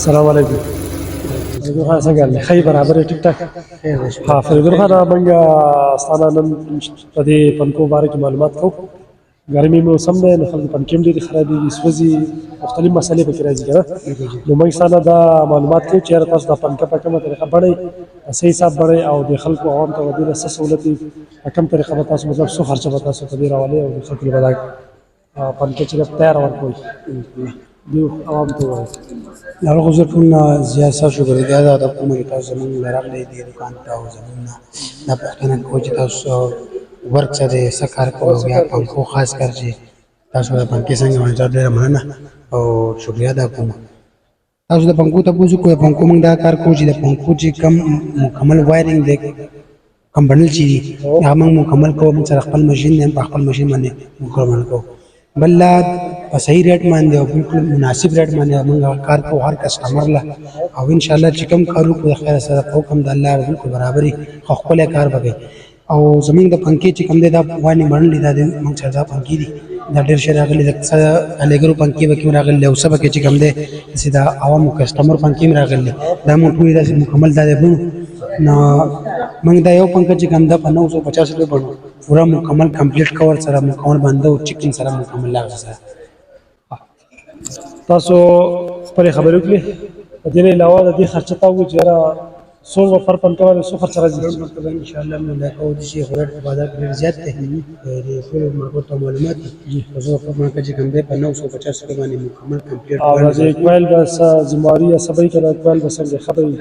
السلام علیکم. فریدون خان څنګه حال دی؟ ښه یې برابر یې ټیک ټاک؟ ها فریدون خان موږ ستا نه نن په دې پنکو باره کې معلومات کوو. ګرمي موسم دی نو خلکو پنکې هم ډېرې خرابېږي، سوځي، مختلف مسلې پکې راځي که نه. نو موږ ستا نه دا معلومات کوو چې یاره تاسو دا پنکه په کومه طریقه بڼئ، په څه حساب بڼئ او د خلکو عوام ته به دې نه څه سهولت وي، په کوم طریقه به تاسو مطلب څو خرچه به تاسو په دې راولئ او د خلکو له به دا پنکه چې ده تیاره ورکوئ دې عوامو ته ووایئ. هغه خو زه ټول نه زیات ستاسو شکرګزار ادا کوم چې تاسو زموږ نه راغلئ دې دوکان ته او زموږ نه دا پوښتنه کوو چې تاسو ورک څه دی، څه کار کوئ، بیا پنکو خاص کر چې تاسو د پنکې څنګه باندې ډېره مننه او شکریه ادا کوم. تاسو د پنکو تپوس وکړئ، د پنکو موږ دا کار کوو چې د پنکو چې کم مکمل وایرنګ دی، کم بڼل چې دي هغه موږ مکمل کوو. موږ سره خپل ماشین دی، په خپل ماشین باندې مکمل کوو. بل لا په صحیح ریټ باندې او بالکل مناسب ریټ باندې موږ کار کوو هر کسټمر له، او ان شاء الله چې کوم کار وکړو د خیر سره په حکم د الله بالکل برابري خو ښکلی کار به کوي. او زموږ د پنکې چې کوم دی دا وانې بڼلې دا د موږ سره دا پنکې دي، دا ډېر شی راغلي د څه کالیګرو پنکې پکې هم راغلي او څه پکې چې کوم دی داسې د عوامو کسټمر پنکې هم راغلي. دا موږ ټولې داسې مکمل دا دی بڼو. نو موږ دا یو پنکه چې کوم ده په 950 روپۍ بڼو، پوره مکمل کمپلیټ کور سره مکمل بنده او چکن سره مکمل هغه سره. تاسو خپلې خبرې وکړې، په دې نه علاوه د دې خرچه تا ووایي چې یاره څو به پر پنکه باندې څو خرچه راځي؟ ان شاء الله موږ دا کوو چې خو ریټ په بازار کې ډېر زیات دی، د ټولو مارکیټ ته معلومات دي. په زه په پنکه چې کوم دی په 950 روپۍ باندې مکمل کمپلیټ او د دې کویل به څه ذمهواري یا څه به وي که نه کویل به څنګه ښه به وي؟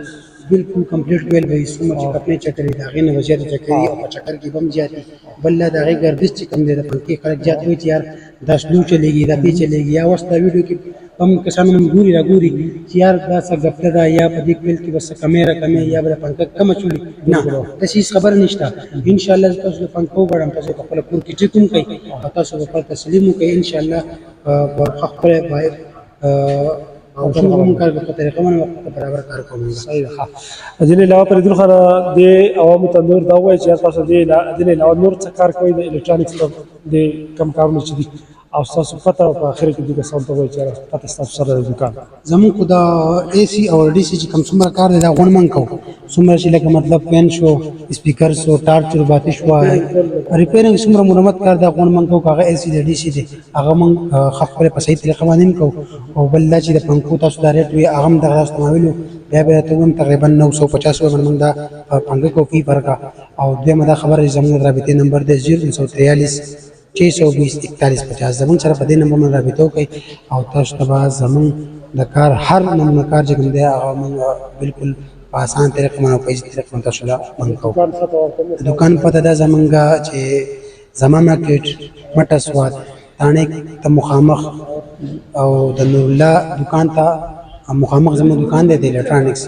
بالکل کمپلیټ کویل به وي، څومره چې کپړې چکرې د هغې نه به زیاته چکرې او په چکر کې به هم زیات وي. بل لا د هغې ګردش چې کوم دی د پنکې خلک زیات وایي چې یار دا سلو چلېږي، دا پې چلېږي، یا اوس دا ویډیو کې هم کسانو من ګوري راګوري چې یار دا څه ګپله ده یا په دې کویل کې به څه کمی راکمې یا به د پنکه کمه چولي. نه داسې هېڅ خبره نشته. انشاءالله زه تاسو د پنکه وغواړم، تاسو په خپله کور کې چک هم کوئ او تاسو به خپل تسلیم وکړئ. انشاءالله په ښه ښکلی اصول به مونږ کار په طریقه باندې وخت برابر کار کوو. صحیح ده. ښه، د دې نه علاوه فریدون خانه دې عوامو ته نور دا ووایي چې یار تاسو دې نه علاوه نور څه کار کوئ د الکترانکس د کم کارونه چې دي، او ستاسو پته په اخر کې دې کسانو ته ووایي چې یاره پته ستاسو سره د دوکان زموږ خو دا اے سی او ډي سي چې کوم څومره کار دی دا غونډ موږ کوو. څومره چې لکه مطلب فین شو، سپیکر شو، ټارچ باتی شو، ریپیرنګ څومره مرمت کار دا غونډ موږ کوو. هغه اے سی دی ډي سي دی هغه موږ خپل په صحیح طریقه باندې هم کوو. او بل دا چې د پنکو تاسو دا ریټ وي هغه هم دغه تاسو ته معلومو بیا به راته ووایم تقریبا 950 روپۍ باندې موږ دا پنکه کوو فی فرقه. او دویمه دا خبره چې زموږ د رابطې نمبر دی 0943 620 4150. زموږ سره په دې نمبر باندې رابطه وکړئ او تاسو ته به زموږ د کار هر نمونه کار چې کوم دی هغه موږ بالکل په اسان طریقه باندې او په ایزي طریقه باندې تاسو ته موږ کوو. د دوکان پته دا زموږ چې زما مارکیټ مټه سواد تاڼې ته مخامخ او د نور الله دوکان ته مخامخ زموږ دوکان دی د الکترانکس.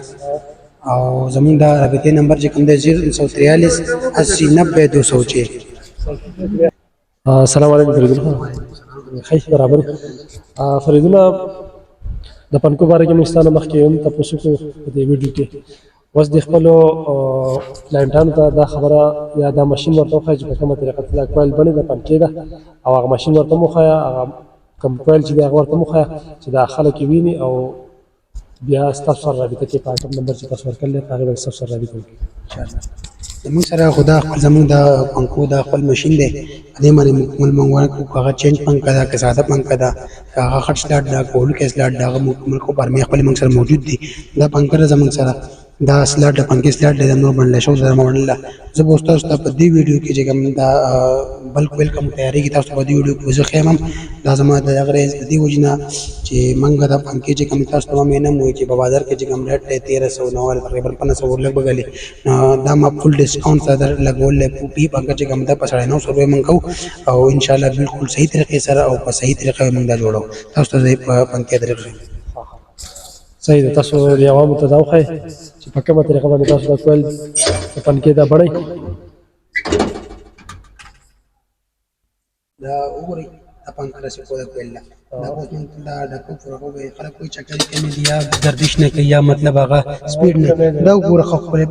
او زموږ د رابطې نمبر چې کوم دی 0943 80 90 206. السلام علیکم فریدون خان. ښه برابر. فریدونه د پنکو باره کې موږ ستا نه مخکې هم تپوس وکړو په دې ویډیو کې. اوس د خپلو کلاینټانو ته دا خبره یا دا ماشین ورته وښایه چې په کومه طریقه دا کویل بڼې د پنکې ده او هغه ماشین ورته هم وښایه، هغه کوم کویل چې دی هغه ورته هم وښایه چې دا خلک یې ویني او بیا ستاسو سره رابطه کوي. په کوم نمبر چې تاسو ورکړلی په هغې باندې ستاسو سره رابطه وکړي انشاءالله. زموږ سره خو دا خپل زموږ د پنکو دا خپل ماشین دی، په دې باندې مکمل موږ ورکړو. که هغه چینج پنکه ده، که ساده پنکه ده، که هغه خټ سلاټ ده، که هولو کې سلاټ ده، هغه مکمل خو برمې خپل موږ سره موجود دي. دا پنکه ده زموږ سره، دا سلاټ د پنکې سلاټ دی، دا نور بڼلی شوی سره مه بڼله. زه به اوس تاسو ته په دې ویډیو کې چې کوم دا بل کویل کوم تیارېږي تاسو ته په دې ویډیو کې زه ښیم هم. دا زما د هغه رایز د دې وجې نه چې موږ دا پنکې چې کوم تاسو ته مې نه م وایي چې په بازار کې چې کوم ریټ دی 1300 تقریبا 1500 ورلګ بګلې دا ما فل ډسکاونټ سره لګولې پی پنکه چې کوم دا په 950 روپۍ موږ کوو. او انشاءالله بالکل صحیح طریقې سره او په صحیح طریقه موږ دا جوړو. تاسو ته په پنکې طریقې صحیح ده. تاسو د عوامو ته دا وښایئ چې په کومه طریقه باندې تاسو دا کویل د پنکې دا بڼئ. دا وګورئ دا پنکه راسې کو دا کویل ده دا اوس موږ دا ډکو پوره کوو. خلک کوئی چکرې کمې دي یا گردش نه کوي یا مطلب هغه سپیډ نه. دا وګوره ښه ښکلی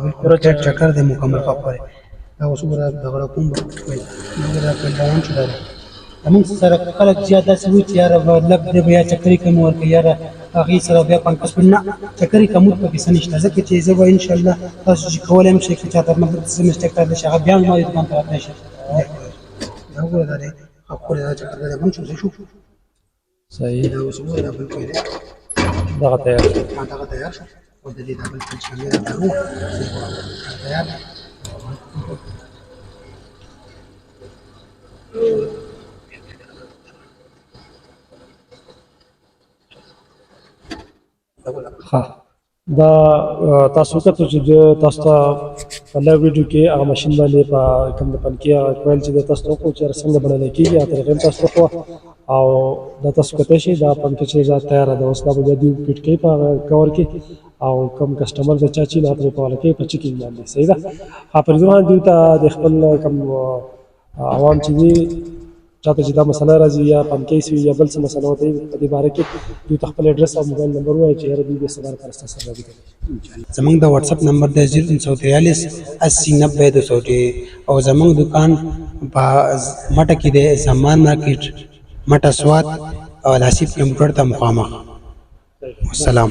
بالکل چکر دی مکمل ښه ښکلی. دا اوس وګوره دغه کوم کویل دا کویل روان شو. دا زموږ سره خلک زیات داسې وایي چې یاره لږ دی به یا چکرې کمې ورکوي، یاره هغې سره بیا 55 نه چکرې کمود پکې څه نشته ځکه چې زه به انشاءالله تاسو چې کولی هم شئ که چاته مطلب څه مسټیک راتلی شي هغه بیا هم زما دې دوکان ته راتلی شي دا وګوره دا دی ښکلی دا چکر دا بند شو څه شو صحیح دا اوس وګوره دا بل کوی دی دغه تیار شو دغه تیار شو او د دې دا بل چې مې راغلو تیار دی دا تاسو کتو چې تاسو ته په لایو ویډیو کې هغه ماشین باندې په کوم د پنکې هغه کویل چې تاسو ته وکړو چې څنګه بڼلی کېږي هغه طریقې تاسو ته وښوه او دا تاسو کتی شئ دا پنکې چې دا تیاره ده اوس دا به بیا دوی فټ کوي په هغه کور کې او کوم کسټمر د چا چې نه ترې کوله کوي په چیکینګ باندې صحیح ده فریض الرحمن دوی ته د خپل کوم عوام چې دي چاته چې دا مسله راځي یا پنکې سوي یا بل څه مسله وته په دې باره کې دوی ته خپل اډرس او موبایل نمبر ووایي چې یاره دوی به سبا سره ستاسو سره رابطه کوي زمونږ د واتساپ نمبر دی 0943 80 90 200 او زمونږ دکان په مټه کې دی زمان مارکیټ مټه سوات او لاسیب کمپیوټر ته مخامخ. السلام.